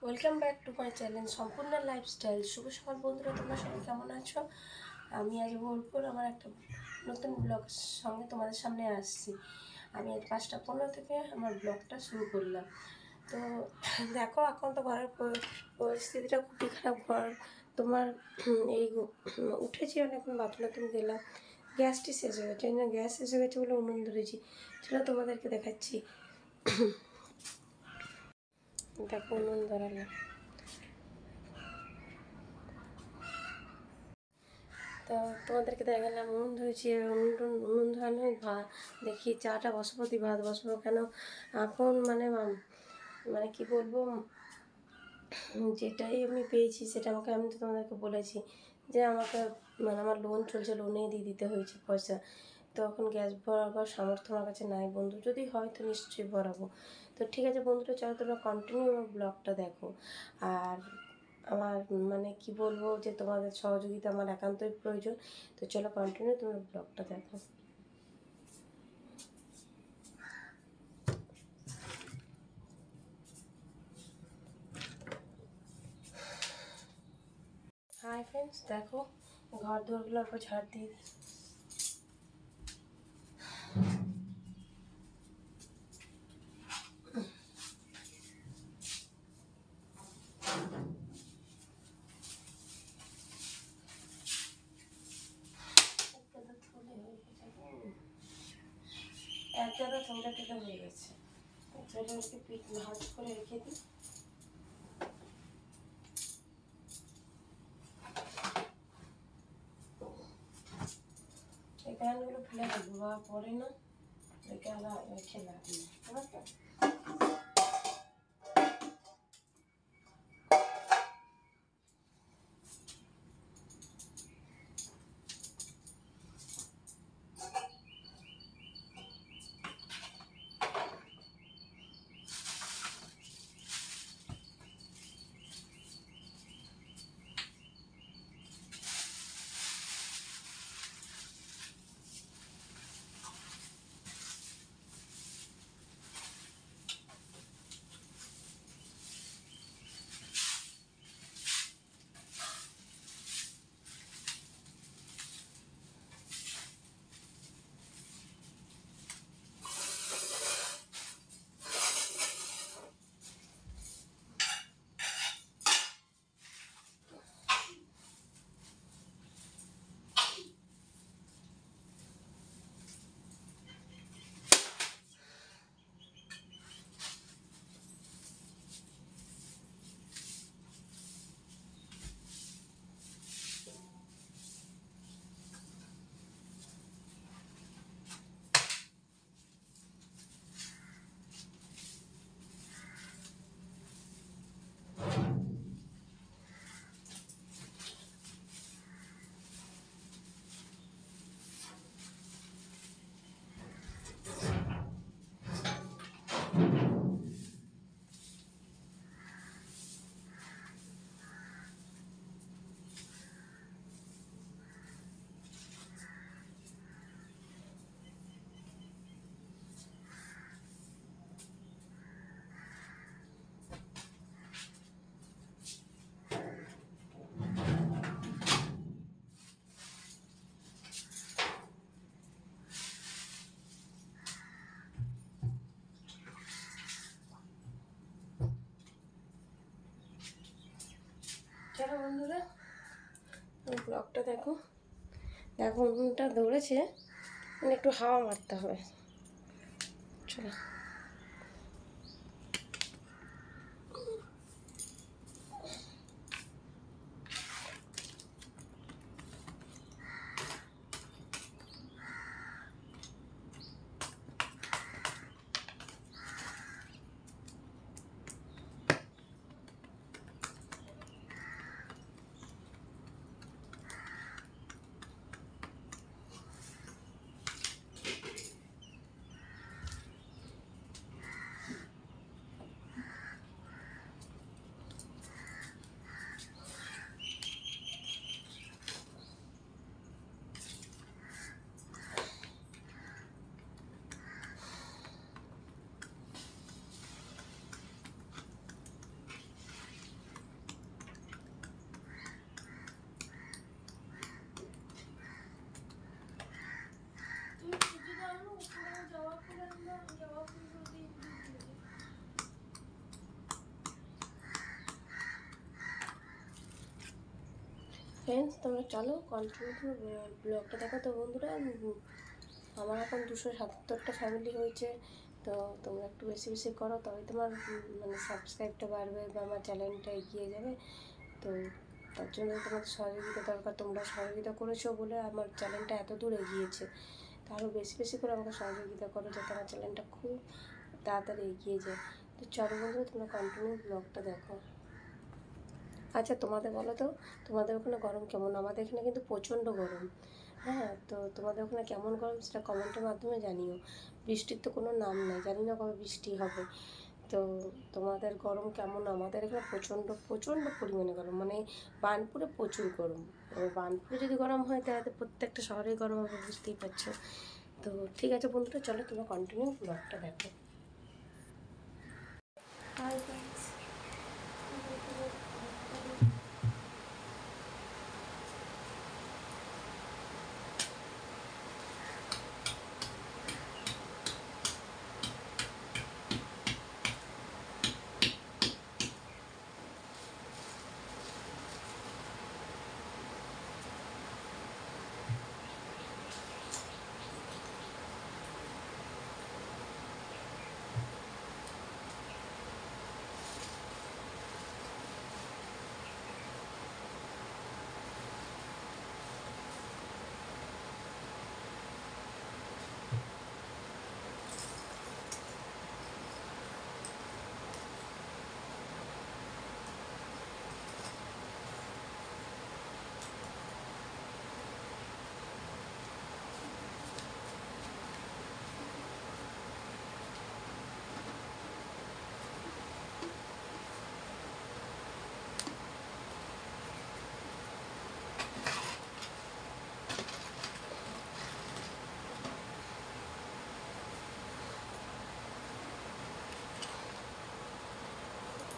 Welcome back to my channel সম্পূর্ণ lifestyle. শুভ সকাল বন্ধুরা, তোমরা সবাই কেমন আছো? আমি আজ বোলপুর আমার একটা নতুন ব্লগের সঙ্গে তোমাদের সামনে আসছি। আমি আজ 5:15 থেকে আমার ব্লগটা শুরু করলাম। তো দেখো, এখন তো ঘরের পরিস্থিতিটা খুবই খারাপ। তোমার এই উঠেছি অনেকক্ষণ, বাথরুম গেলাম, গ্যাসটি শেষ হয়ে গেছে। গ্যাস শেষ হয়ে গেছে বলে উনুন ধরেছি, সেটা তোমাদেরকে দেখাচ্ছি। দেখো উনুন ধরালাম। তো তোমাদেরকে দেখালাম উনুন ধরেছি। উনুন ধরানো দেখি চাটা বসাবো, ভাত বসাবো কেন এখন মানে কি বলবো, যেটাই আমি পেয়েছি সেটা আমি তো তোমাদেরকে বলেছি যে আমাকে আমার লোন চলছে, লোনে দিয়ে দিতে হয়েছে পয়সা। তো এখন গ্যাস ভরাবার সামর্থ্য আমার কাছে নাই বন্ধু, যদি হয় তো নিশ্চয়ই ভরাবো। তো ঠিক আছে বন্ধুরা, চলো তোমরা কন্টিনিউ আমার ব্লগটা দেখো। আর আমার কি বলবো, যে তোমাদের সহযোগিতা আমার একান্তই প্রয়োজন। তো চলো কন্টিনিউ তোমরা ব্লগটা দেখো। হাই ফ্রেন্ডস, দেখো ঘর দোরগুলোর উপর ঝাড় দিয়ে দিই। এক গাদা থমড়া টেটা হয়ে গেছে, চলো একটু পিঠ ভাজ করে রেখে দিই। এই প্যানগুলো ফেলে দেবো বা পরে না, রেখে রেখে লাগবে, বুঝতে চলো বন্ধুরা, ব্লগটা দেখো। দেখো উনুনটা ধরেছে, একটু হাওয়া মারতে হবে। চলো। ফ্রেন্ডস তোমরা চলো কন্টিনিউ ব্লগটা দেখো। তো বন্ধুরা আমার এখন 277টা ফ্যামিলি হয়েছে। তো তোমরা একটু বেশি বেশি করো, তবে তোমার মানে সাবস্ক্রাইবটা বাড়বে বা আমার চ্যানেলটা এগিয়ে যাবে। তো তার জন্য তোমাদের সহযোগিতা দরকার। তোমরা সহযোগিতা করেছো বলে আমার চ্যানেলটা এত দূর এগিয়েছে। তো আরও বেশি বেশি করে আমাকে সহযোগিতা করো যাতে আমার চ্যানেলটা খুব তাড়াতাড়ি এগিয়ে যায়। তো চলো বন্ধুরা তোমরা কন্টিনিউ ব্লগটা দেখো। আচ্ছা তোমাদের বলো তো, তোমাদের ওখানে গরম কেমন? আমাদের এখানে কিন্তু প্রচণ্ড গরম। হ্যাঁ, তো তোমাদের ওখানে কেমন গরম সেটা কমেন্টের মাধ্যমে জানিও। বৃষ্টির তো কোনো নাম নেই, জানি না কবে বৃষ্টি হবে। তো তোমাদের গরম কেমন? আমাদের এখানে প্রচণ্ড প্রচণ্ড পরিমাণে গরম, মানে বার্নপুরে প্রচুর গরম। এবার বার্নপুরে যদি গরম হয় তাহলে তো প্রত্যেকটা শহরেই গরম হবে, বুঝতেই পারছো। তো ঠিক আছে বন্ধুরা, চলো তোমরা কন্টিনিউ ব্লগটা দেখো। হাই ফ্রেন্ডস,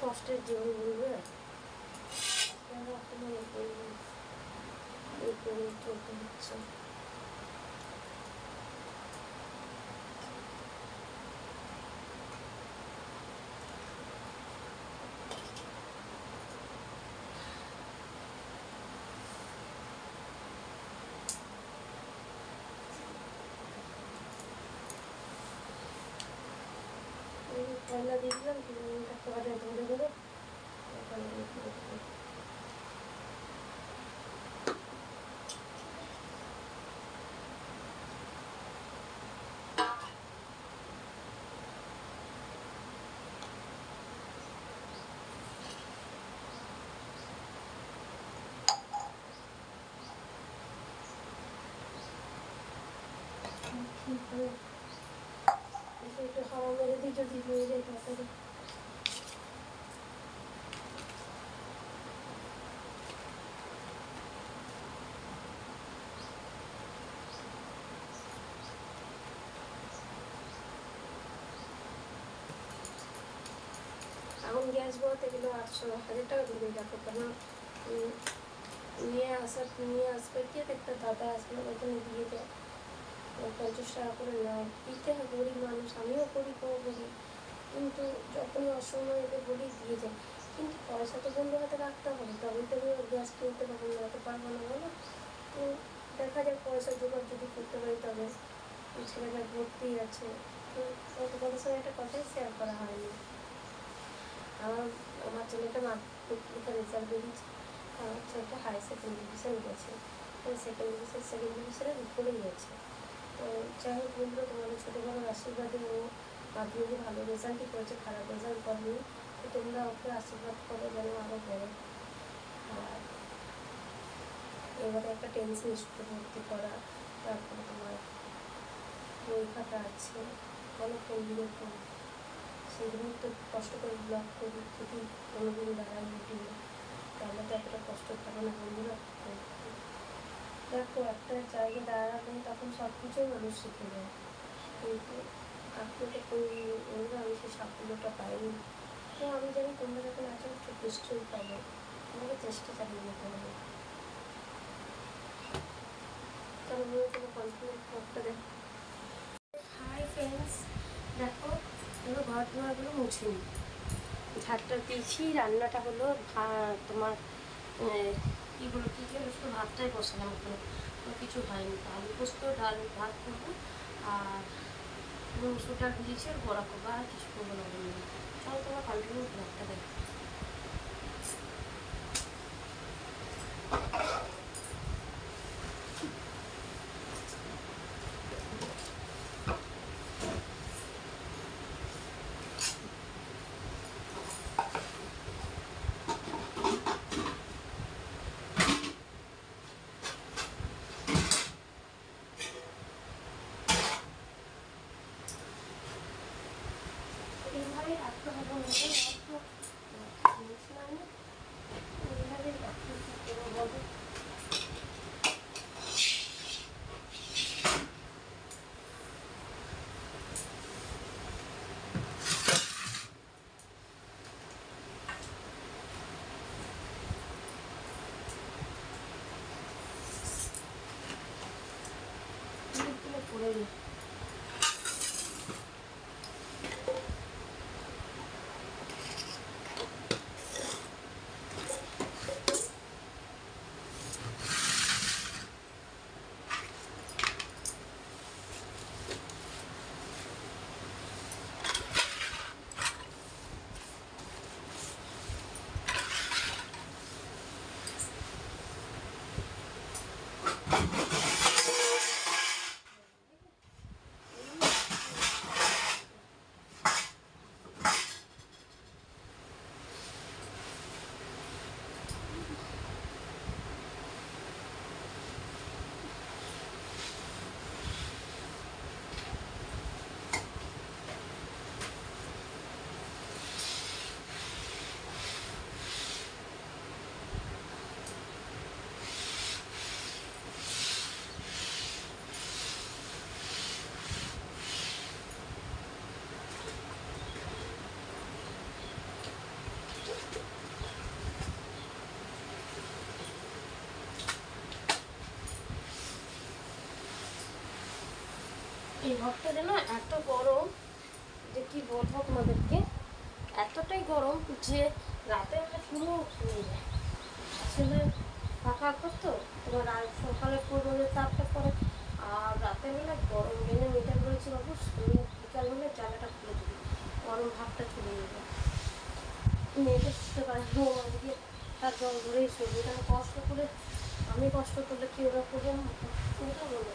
কষ্টের জীবন বলবে এই করে চলতে হচ্ছে। পয়লা দিয়ে দিলাম, একটা ধরে ধরে একটু হাওয়া মেরে দিই যদি হয়ে যায় তাড়াতাড়ি। এখন গ্যাস বলতে গেলে 800-1000 টাকা দিবে, দেখো কেন নিয়ে আসবে কি একটা দাদা আসবে, ওখানে দিয়ে দেয় 50 টাকা করে নেয়। দিতে হয়, গরিব মানুষ, আমিও করি কম করি, কিন্তু যখনই অসময় এলে বলি দিয়ে যায়। কিন্তু পয়সা তো বন্ধু হাতে রাখতে হবে, তবেই তো আমি গ্যাস কিনতে পারবো, না তো পারবো না বলো। তো দেখা যাক পয়সা জোগাড় যদি করতে পারি, তবে ছেলেটা ভর্তি আছে। তো তোমাদের সঙ্গে একটা কথাই শেয়ার করা হয়নি। আমার ছেলেটা মাধ্যমিক রেজাল্ট বেরিয়েছে, আমার ছেলেটা হাই সেকেন্ড ডিভিশন গেছে, সেকেন্ড ডিভিশনের উপরেই গেছে। তো যাই হোক বন্ধুরা, তোমাদের ছোটো বড়োর আশীর্বাদে ও মাধ্যমিকে ভালো রেজাল্টই করেছে, খারাপ রেজাল্ট করেনি। তো তোমরা ওকে আশীর্বাদ করো যেন আরও বড়ো। আর এবারে একটা টেনশন স্কুলে ভর্তি করা, তারপরে তোমার বই খাতা আছে, অনেক পরিবের তো সেগুলো তো কষ্ট করে ব্লগ করি, যদি কোনোদিন দাঁড়ায় ইউটিউবে তাহলে তো এতটা কষ্ট থাকে না বন্ধুরা। দেখো একটা জায়গায় দাঁড়াবেন তখন সব কিছুই মানুষ শিখে যায়, কিন্তু আপনাকে বন্ধুরা আমি সেই সাফল্যটা পাইনি। তো আমি জানি তোমরা যখন আছো খুব নিশ্চয়ই পাবো, আমাকে চেষ্টা চালিয়ে যেতে হবে। তাহলে তোমার কন্টিনিউ ব্লগটা দেখো। হাই ফ্রেন্ডস, দেখো এবার ঘর দুয়ারগুলো মুছে নিই, ঝাড়টা দিয়েছি, রান্নাটা হলো তোমার এগুলো কী কী শুধু ভাতটাই বসালাম, কোনো কিছু হয়নি। আলু পোস্ত, ডাল, ভাত করবো আর মুসুর ডাল ভিজেছি আর বড়া করবো, আর কিছু করবো না। চলো তোমরা কন্টিনিউ ব্লগটা দেখো। এইভাবেই রাখতে হবে, জিনিস মানে এইভাবেই রাখতে বলো। পড়ে যায়। এই ঘরটা যেন এত গরম যে কি বলবো তোমাদেরকে, এতটাই গরম যে রাতে বেলা পুরো শুয়ে যায়। আসলে ফাঁকা করতো তোমার আর সকালে পড়বে তাপটা পরে, আর রাতের বেলা গরম গেলে মিটার বলেছি বাবু বিকাল হলে জ্বালাটা খুলে দিবি, গরম ভাবটা চলে যাবে। মেয়েটা শুতে পারে ওদিকে তার জল ধরেই শুনবে, কারণ কষ্ট করে আমি কষ্ট করলে কি ওরা করবে না, ওটা বলে।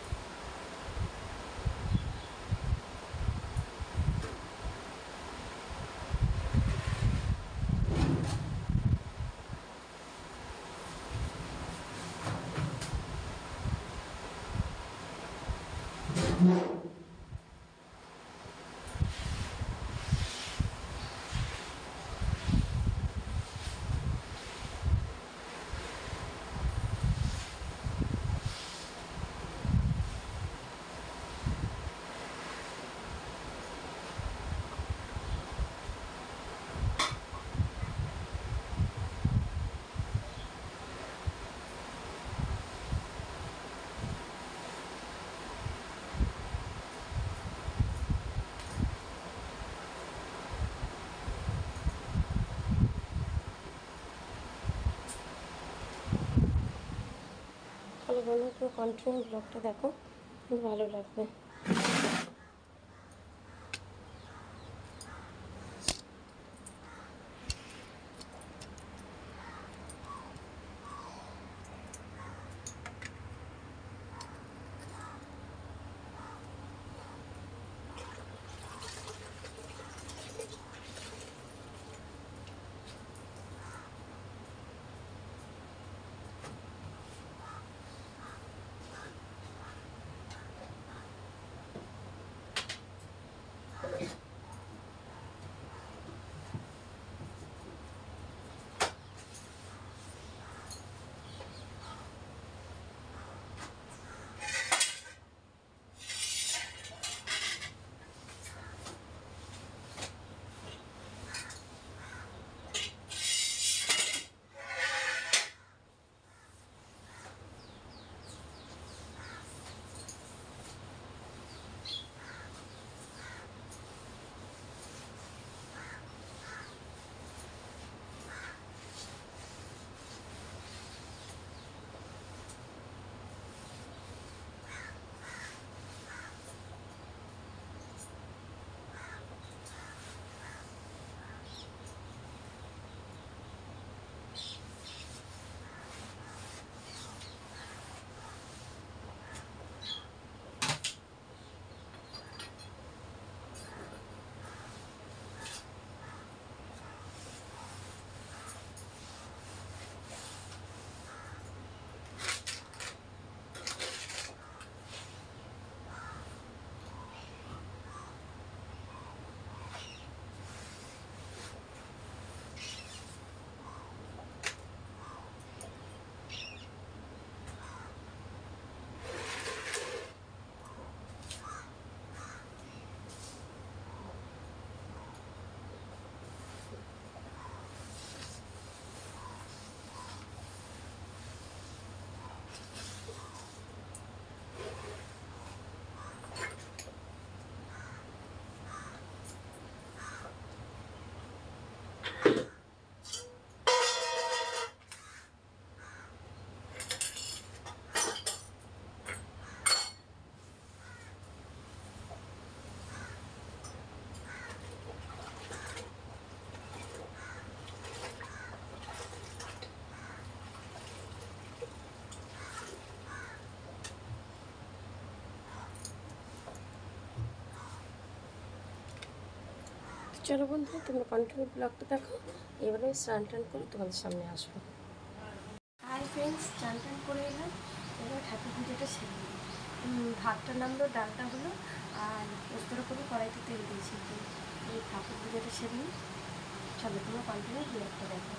তাহলে বন্ধু পুরো কন্টিনিউ ব্লগটা দেখো, খুব ভালো লাগবে। চলো বন্ধু, তোমরা কন্টিনিউ ব্লগটা দেখো। এবারে স্নান টান করে তোমাদের সামনে আসবো। হাই ফ্রেন্ডস, স্নান টান করে এলাম। এবার ঠাকুর পুজোটা সেরে নিই। ভাতটা নামলো, ডালটা হলো, আর পোস্তর করে কড়াইতে তেল দিয়েছি। তো এই ঠাকুর পুজোটা সেরে নিই। চলো তোমরা কন্টিনিউ ব্লগটা দেখো।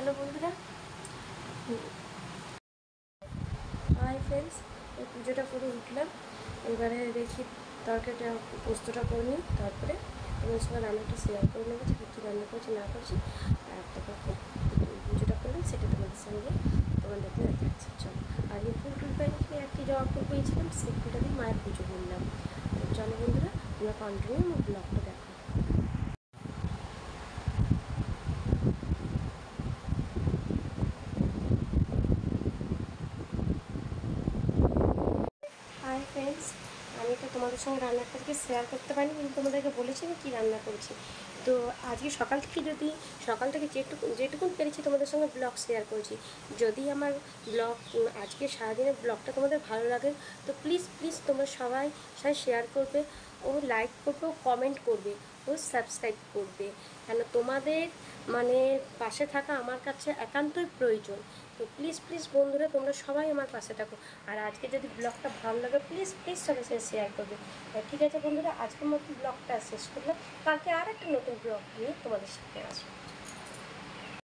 চলো বন্ধুরা, হাই ফ্রেন্ডস, এই পুজোটা করে উঠলাম। এবারে দেখি তরকারিটা পোস্তটা করে নিই, তারপরে তোমার সঙ্গে রান্নাটা শেয়ার করে নেবো যে কী রান্না করছি না করছি। আর তোমাকে পুজোটা করলাম সেটা তোমাদের সঙ্গে তোমাদেরকে দেখাচ্ছি। চলো, আর এই ফুল টুল পাইনি, একটি জবা ফুল পেয়েছিলাম, সেই ফুলটা দিয়ে মায়ের পুজো করলাম। তো চলো বন্ধুরা, তোমরা কন্টিনিউ আমার ব্লগটা দেখো। হাই ফ্রেন্ডস, আমি তো তোমাদের সঙ্গে রান্নাটা থেকে শেয়ার করতে পারিনি, কিন্তু তোমাদেরকে বলেছি আমি কী রান্না করেছি। তো আজকে সকাল থেকে যেটুকুন পেরেছি তোমাদের সঙ্গে ব্লগ শেয়ার করেছি। যদি আমার ব্লগ আজকে সারাদিনের ব্লগটা তোমাদের ভালো লাগে, তো প্লিজ প্লিজ তোমরা সবাই শেয়ার করবে ও লাইক করবে ও কমেন্ট করবে ও সাবস্ক্রাইব করবে, কেন তোমাদের মানে পাশে থাকা আমার কাছে একান্তই প্রয়োজন। তো প্লিজ প্লিজ বন্ধুরা, তোমরা সবাই আমার পাশে থাকো। আর আজকে যদি ব্লগটা ভালো লাগে প্লিজ প্লিজ সবাই শেয়ার করবে। ঠিক আছে বন্ধুরা, আজকের মতো ব্লগটা শেষ করলাম। কালকে আর একটা নতুন ব্লগ নিয়ে তোমাদের সাথে আসবো।